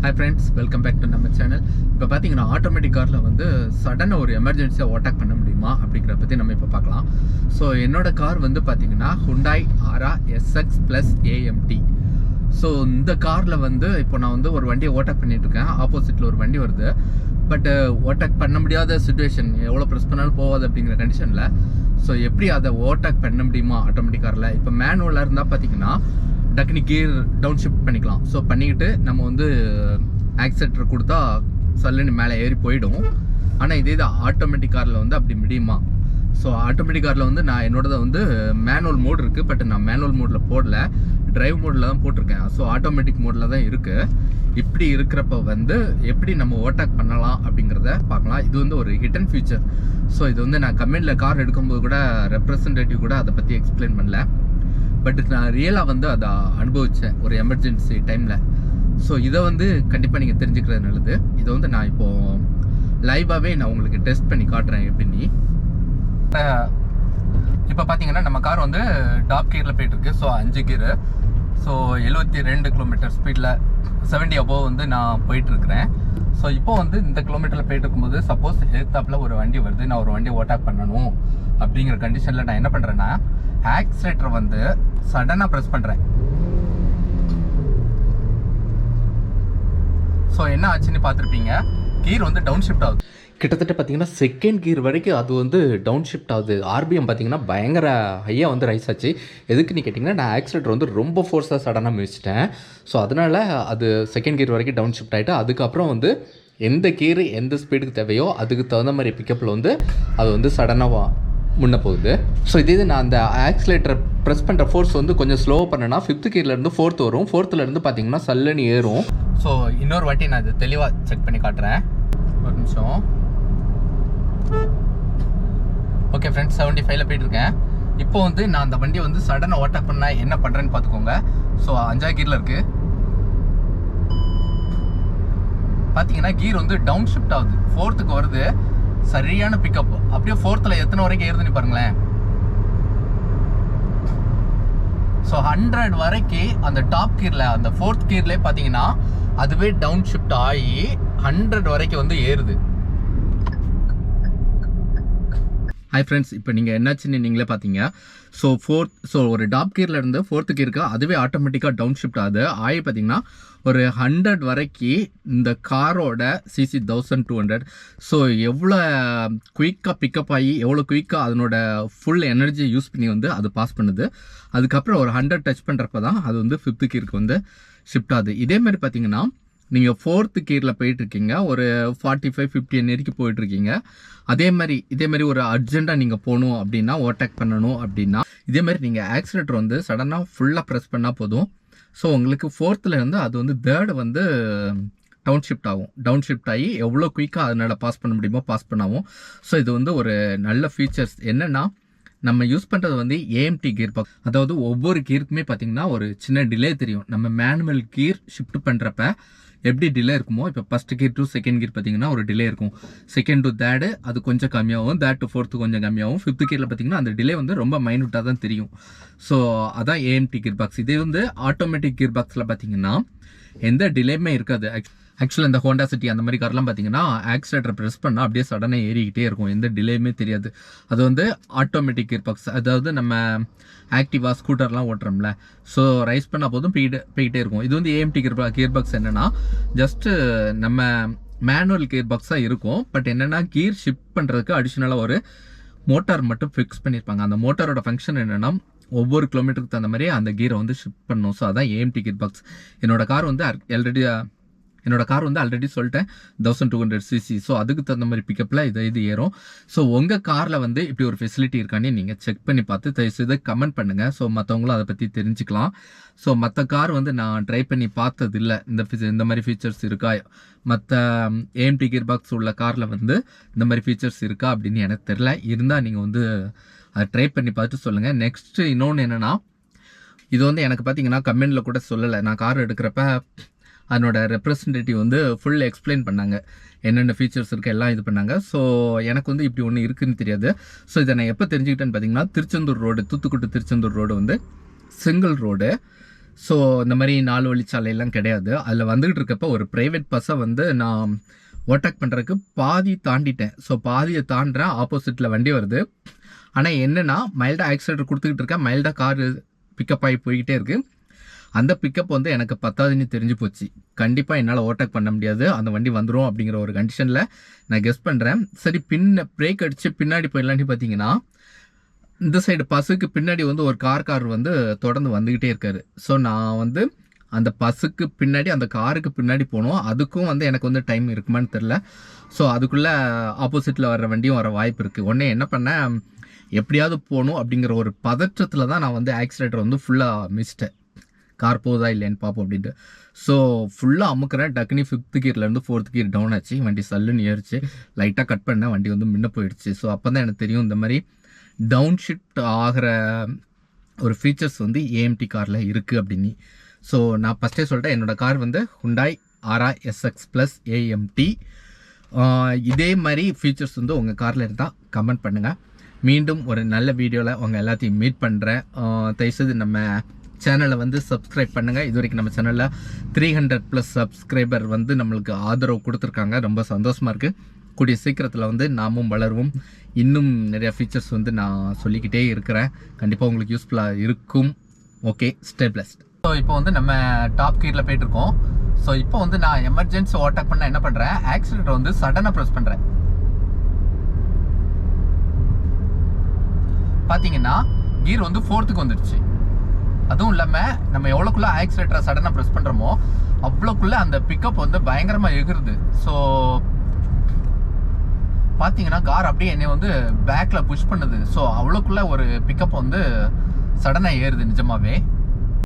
Hi friends, welcome back to நம்ம channel. இப்போ பார்த்தீங்கன்னா ஆட்டோமேட்டிக் காரில் வந்து சடனாக ஒரு எமர்ஜென்சியாக ஓவர்டேக் பண்ண முடியுமா அப்படிங்கிறத பற்றி நம்ம இப்போ பார்க்கலாம். ஸோ என்னோட கார் வந்து பார்த்தீங்கன்னா ஹுண்டாய் ஆரா எஸ்எக்ஸ் ப்ளஸ் AMT. ஸோ இந்த காரில் வந்து இப்போ நான் வந்து ஒரு வண்டியை ஓவர்டேக் பண்ணிட்டு இருக்கேன். ஆப்போசிட்டில் ஒரு வண்டி வருது. பட் ஓவர்டேக் பண்ண முடியாத சுச்சுவேஷன், எவ்வளோ ப்ரெஸ் பண்ணாலும் போகாது அப்படிங்கிற கண்டிஷனில் ஸோ எப்படி அதை ஓவர்டேக் பண்ண முடியுமா ஆட்டோமேட்டிக் காரில்? இப்போ மேனுவலாக இருந்தால் பார்த்தீங்கன்னா டக்குனு கியர் டவுன் ஷிஃப்ட் பண்ணிக்கலாம். ஸோ பண்ணிக்கிட்டு நம்ம வந்து ஆக்சிலேட்டர் கொடுத்தா சல்லுன்னு மேலே ஏறி போயிடும். ஆனால் இதே இது ஆட்டோமேட்டிக் காரில் வந்து அப்படி முடியுமா? ஸோ ஆட்டோமேட்டிக் காரில் வந்து நான் என்னோடதை வந்து மேனுவல் மோட் இருக்குது. பட் நான் மேனுவல் மோடில் போடல, டிரைவ் மோடில் தான் போட்டிருக்கேன். ஸோ ஆட்டோமேட்டிக் மோடில் தான் இருக்குது. இப்படி இருக்கிறப்ப வந்து எப்படி நம்ம ஓவர்டேக் பண்ணலாம் அப்படிங்கிறத பார்க்கலாம். இது வந்து ஒரு ஹிடன் ஃபியூச்சர். ஸோ இது வந்து நான் கமெண்டில் கார் எடுக்கும்போது கூட ரெப்ரசன்டேட்டிவ் கூட அதை பற்றி எக்ஸ்பிளைன் பண்ணல. பட் நான் ரியலாக வந்து அதை அனுபவித்தேன் ஒரு எமர்ஜென்சி டைமில். ஸோ இதை வந்து கண்டிப்பாக நீங்கள் தெரிஞ்சுக்கிறது நல்லது. இதை வந்து நான் இப்போது லைவாகவே நான் உங்களுக்கு டெஸ்ட் பண்ணி காட்டுறேன் எப்படின்னு. இப்போ பார்த்தீங்கன்னா நம்ம கார் வந்து டாப் கியரில் போயிட்டுருக்கு. So 5 gear. ஸோ 72 கிலோமீட்டர் ஸ்பீடில் 70 அபோவ் வந்து நான் போயிட்டுருக்கிறேன். ஸோ இப்போ வந்து இந்த கிலோமீட்டரில் போயிட்டு இருக்கும்போது சப்போஸ் எதிர்த்தாப்பில் ஒரு வண்டி வருது, நான் ஒரு வண்டியை ஓவர்டேக் பண்ணணும் அப்படிங்கிற கண்டிஷனில் நான் என்ன பண்ணுறேன்னா ஆக்சிலேட்டர் வந்து சடனாக ப்ரெஸ் பண்ணுறேன். ஸோ என்ன ஆச்சுன்னு பார்த்துருப்பீங்க, கீர் வந்து டவுன் ஷிஃப்ட் ஆகுது. கிட்டத்தட்ட பார்த்தீங்கன்னா செகண்ட் கியர் வரைக்கும் அது வந்து டவுன் ஷிஃப்ட் ஆகுது. RPM பார்த்தீங்கன்னா பயங்கர ஹையாக வந்து ரைஸ் ஆச்சு. எதுக்குன்னு கேட்டிங்கன்னா நான் ஆக்சிலேட்டர் வந்து ரொம்ப ஃபோர்ஸாக சடனாக மிதிச்சிட்டேன். ஸோ அதனால் அது செகண்ட் கியர் வரைக்கும் டவுன் ஷிஃப்ட் ஆகிட்டு அதுக்கப்புறம் வந்து எந்த கியர் எந்த ஸ்பீடுக்கு தேவையோ அதுக்கு தகுந்த மாதிரி பிக்கப்பில் வந்து அது வந்து சடனாக முன்னே போகுது. ஸோ இதே நான் அந்த ஆக்சிலேட்டரை ப்ரெஸ் பண்ணுற ஃபோர்ஸ் வந்து கொஞ்சம் ஸ்லோவாக பண்ணேன்னா 5th கியர்லேருந்து 4th வரும். 4thலேருந்து பார்த்தீங்கன்னா சல்லுன்னு ஏறும். ஸோ இன்னொரு வாட்டி நான் இது தெளிவாக செக் பண்ணி காட்டுறேன். ஒரு நிமிஷம். ஓகே ஃப்ரெண்ட்ஸ், 75ல் போயிட்டுருக்கேன். இப்போ வந்து நான் அந்த வண்டியை வந்து சடனாக ஓவர்டேக் பண்ண என்ன பண்ணுறேன்னு பார்த்துக்கோங்க. ஸோ 5th கியரில் இருக்குது. பார்த்தீங்கன்னா கீர் வந்து டவுன் ஷிஃப்ட் ஆகுது, 4th வருது. சரியான பிக்கப். அப்படியே 4th எத்தனை வரைக்கும் ஏறுதுன்னு பாருங்களேன். ஸோ 100 வரைக்கும் அந்த டாப் கியரில் அந்த 4th கியர்லேயே பார்த்தீங்கன்னா அதுவே டவுன் ஷிஃப்ட் ஆகி 100 வரைக்கும் வந்து ஏறுது. ஹாய் ஃப்ரெண்ட்ஸ், இப்போ நீங்கள் என்னாச்சுன்னு நீங்களே பார்த்தீங்க. ஸோ ஒரு டாப் கியரில் இருந்து 4th கியருக்கு அதுவே ஆட்டோமேட்டிக்காக டவுன் ஷிஃப்ட் ஆகுது. ஆகி பார்த்தீங்கன்னா ஒரு 100 வரைக்கும் இந்த காரோட சிசி 1200. ஸோ எவ்வளோ குயிக்காக பிக்கப் ஆகி எவ்வளோ குயிக்காக அதனோட ஃபுல் எனர்ஜி யூஸ் பண்ணி வந்து அது பாஸ் பண்ணுது. அதுக்கப்புறம் ஒரு 100 டச் பண்ணுறப்ப தான் அது வந்து 5th கியருக்கு வந்து ஷிஃப்ட் ஆகுது. இதேமாதிரி பார்த்தீங்கன்னா நீங்கள் 4th கியரில் போயிட்டுருக்கீங்க, ஒரு 45-50 வரைக்கும் போயிட்டுருக்கீங்க. இதே மாதிரி ஒரு அர்ஜென்ட்டாக நீங்கள் போகணும் அப்படின்னா ஓவர்டேக் பண்ணணும் அப்படின்னா இதேமாதிரி நீங்கள் ஆக்சிலேட்டர் வந்து சடனாக ஃபுல்லாக ப்ரெஸ் பண்ணால் போதும். ஸோ உங்களுக்கு 4thலேருந்து அது வந்து 3rd வந்து டவுன் ஷிஃப்ட் ஆகும். டவுன் ஷிஃப்ட் ஆகி எவ்வளோ குயிக்காக அதனால் பாஸ் பண்ண முடியுமோ பாஸ் பண்ணாவும். ஸோ இது வந்து ஒரு நல்ல ஃபீச்சர்ஸ். என்னென்னா நம்ம யூஸ் பண்ணுறது வந்து AMT கியர் பாக்ஸ். அதாவது ஒவ்வொரு கியருக்குமே பார்த்தீங்கன்னா ஒரு சின்ன டிலே தெரியும். நம்ம மேனுவல் கியர் ஷிஃப்ட் பண்ணுறப்ப எப்படி டிலே இருக்குமோ, இப்போ 1st gear to 2nd gear பார்த்தீங்கன்னா ஒரு டிலே இருக்கும். 2nd to 3rd அது கொஞ்சம் கம்மியாகும், 3rd to 4th கொஞ்சம் கம்மியாகும். 5th கியரில் பார்த்தீங்கன்னா அந்த டிலே வந்து ரொம்ப மைனூட்டாக தான் தெரியும். ஸோ அதான் AMT கியர் பாக்ஸ். இதே வந்து ஆட்டோமேட்டிக் கியர் பாக்ஸில் பார்த்தீங்கன்னா எந்த டிலேயுமே இருக்காது. ஆக்சுவலாக இந்த ஹோண்டா சிட்டி அந்த மாதிரி கார்லாம் பார்த்தீங்கன்னா ஆக்சிலேட்டர் ப்ரெஸ் பண்ணால் அப்படியே சடனாக ஏறிக்கிட்டே இருக்கும், எந்த டிலேயுமே தெரியாது. அது வந்து ஆட்டோமேட்டிக் கியர் பாக்ஸ். அதாவது நம்ம ஆக்டிவா ஸ்கூட்டர்லாம் ஓட்டுறோம்ல, ஸோ ரைஸ் பண்ணால் போதும் போய்கிட்டே இருக்கும். இது வந்து AMT கியர் பாக்ஸ் என்னென்னா ஜஸ்ட்டு நம்ம மேனுவல் கியர் பாக்ஸாக இருக்கும். பட் என்னென்னா கியர் ஷிஃப்ட் பண்ணுறதுக்கு அடிஷ்னலாக ஒரு மோட்டார் மட்டும் ஃபிக்ஸ் பண்ணியிருப்பாங்க. அந்த மோட்டாரோட ஃபங்க்ஷன் என்னென்னா ஒவ்வொரு கிலோமீட்டருக்கு தகுந்த மாதிரி அந்த கியரை வந்து ஷிஃப்ட் பண்ணணும். ஸோ அதான் AMT கியர் பாக்ஸ். என்னோட கார் வந்து ஆல்ரெடி சொல்லிட்டேன் 1200 cc. ஸோ அதுக்கு தகுந்த மாதிரி பிக்கப்பில் இது ஏறும். ஸோ உங்கள் காரில் வந்து இப்படி ஒரு ஃபெசிலிட்டி இருக்கான்னு நீங்கள் செக் பண்ணி பார்த்து தயவுசெய்து கமெண்ட் பண்ணுங்கள். ஸோ மற்றவங்களும் அதை பற்றி தெரிஞ்சுக்கலாம். ஸோ மற்ற கார் வந்து நான் ட்ரை பண்ணி பார்த்தது இல்லை, இந்த மாதிரி ஃபீச்சர்ஸ் இருக்கா, மற்ற AMT கியர் பாக்ஸ் உள்ள காரில் வந்து இந்த மாதிரி ஃபீச்சர்ஸ் இருக்கா அப்படின்னு எனக்கு தெரில. இருந்தால் நீங்கள் வந்து அதை ட்ரை பண்ணி பார்த்து சொல்லுங்கள். நெக்ஸ்ட்டு இன்னொன்று என்னென்னா, இது வந்து எனக்கு பார்த்தீங்கன்னா கமெண்டில் கூட சொல்லலை. நான் கார் எடுக்கிறப்ப அதனோட ரெப்ரசன்டேட்டிவ் வந்து ஃபுல் எக்ஸ்பிளைன் பண்ணாங்க, என்னென்ன ஃபீச்சர்ஸ் இருக்குது எல்லாம் இது பண்ணாங்க. ஸோ எனக்கு வந்து இப்படி ஒன்று இருக்குதுன்னு தெரியாது. ஸோ இதை நான் எப்போ தெரிஞ்சுக்கிட்டேன்னு பார்த்தீங்கன்னா, தூத்துக்குடி திருச்செந்தூர் ரோடு வந்து சிங்கிள் ரோடு. ஸோ இந்த மாதிரி 4 வழிச்சாலையெல்லாம் கிடையாது. அதில் வந்துகிட்டு இருக்கப்போ ஒரு ப்ரைவேட் பஸ்ஸை வந்து நான் ஓவர்டேக் பண்ணுறதுக்கு பாதி தாண்டிட்டேன். ஸோ பாதியை தாண்டுறேன், ஆப்போசிட்டில் வண்டி வருது. ஆனால் என்னென்னா மைல்டாக ஆக்சிலேட்டர் கொடுத்துக்கிட்டு இருக்கேன், மைல்டாக காரு பிக்கப் ஆகி போய்கிட்டே இருக்குது. அந்த பிக்கப் வந்து எனக்கு பத்தாதுன்னு தெரிஞ்சு போச்சு. கண்டிப்பாக என்னால் ஓவர்டேக் பண்ண முடியாது, அந்த வண்டி வந்துடும் அப்படிங்கிற ஒரு கண்டிஷனில் நான் கெஸ் பண்ணுறேன். சரி, பிரேக் அடித்து பின்னாடி போயிடலான்னு பார்த்தீங்கன்னா இந்த சைடு பஸ்ஸுக்கு பின்னாடி வந்து ஒரு கார் வந்து தொடர்ந்து வந்துக்கிட்டே இருக்காரு. ஸோ நான் வந்து அந்த பஸ்ஸுக்கு பின்னாடி அந்த காருக்கு பின்னாடி போகணும். அதுக்கும் வந்து எனக்கு வந்து டைம் இருக்குமான்னு தெரில. ஸோ அதுக்குள்ளே ஆப்போசிட்டில் வர்ற வண்டியும் வர வாய்ப்பு இருக்குது. உடனே என்ன பண்ணேன், எப்படியாவது போகணும் அப்படிங்கிற ஒரு பதற்றத்தில் தான் நான் வந்து ஆக்சிலேட்டர் வந்து ஃபுல்லாக மிஸ்ட்டேன். கார் போதா இல்லையான்னு பார்ப்போம் அப்படின்ட்டு. ஸோ ஃபுல்லாக அமுக்கிறேன். டக்குனி 5th கியர்லேருந்து 4th கியர் டவுன் ஆச்சு. வண்டி சல்லுன்னு ஏறிச்சு. லைட்டாக கட் பண்ணேன், வண்டி வந்து முன்ன போயிடுச்சு. ஸோ அப்போ தான் எனக்கு தெரியும் இந்த மாதிரி டவுன் ஷிஃப்ட் ஆகிற ஒரு ஃபீச்சர்ஸ் வந்து ஏஎம்டி காரில் இருக்குது அப்படின்னு. ஸோ நான் ஃபஸ்ட்டே சொல்லிட்டேன், என்னோடய கார் வந்து ஹுண்டாய் ஆரா எஸ்எக்ஸ் ப்ளஸ் ஏஎம்டி. இதே மாதிரி ஃபீச்சர்ஸ் வந்து உங்கள் காரில் இருந்தால் கமெண்ட் பண்ணுங்கள். மீண்டும் ஒரு நல்ல வீடியோவில் உங்கள் எல்லாத்தையும் மீட் பண்ணுறேன். தயவுசெய்து நம்ம சேனலை வந்து சப்ஸ்கிரைப் பண்ணுங்கள். இது வரைக்கும் நம்ம சேனலில் 300+ சப்ஸ்கிரைபர் வந்து நம்மளுக்கு ஆதரவு கொடுத்துருக்காங்க. ரொம்ப சந்தோஷமாக இருக்குது. கூடிய சீக்கிரத்தில் வந்து நாமும் வளருவோம். இன்னும் நிறையா ஃபீச்சர்ஸ் வந்து நான் சொல்லிக்கிட்டே இருக்கிறேன். கண்டிப்பாக உங்களுக்கு யூஸ்ஃபுல்லாக இருக்கும். Okay, stay blessed. ஸோ இப்போ வந்து நம்ம டாப் கியரில் போயிட்டுருக்கோம். ஸோ இப்போ வந்து நான் எமர்ஜென்சி ஓவர்டேக் பண்ண என்ன பண்ணுறேன், ஆக்சிலேட்டர் வந்து சடனாக ப்ரெஸ் பண்ணுறேன். பார்த்தீங்கன்னா கியர் வந்து 4th வந்துடுச்சு. அதுவும் இல்லாமல் நம்ம எவ்வளோக்குள்ளே ஆக்சிலேட்டரை சடனாக ப்ரெஸ் பண்ணுறோமோ அவ்வளோக்குள்ளே அந்த பிக்கப் வந்து பயங்கரமாக எகுறுது. ஸோ பார்த்தீங்கன்னா கார் அப்படியே என்னை வந்து பேக்கில் புஷ் பண்ணுது. ஸோ அவ்வளோக்குள்ளே ஒரு பிக்கப் வந்து சடனாக ஏறுது நிஜமாவே.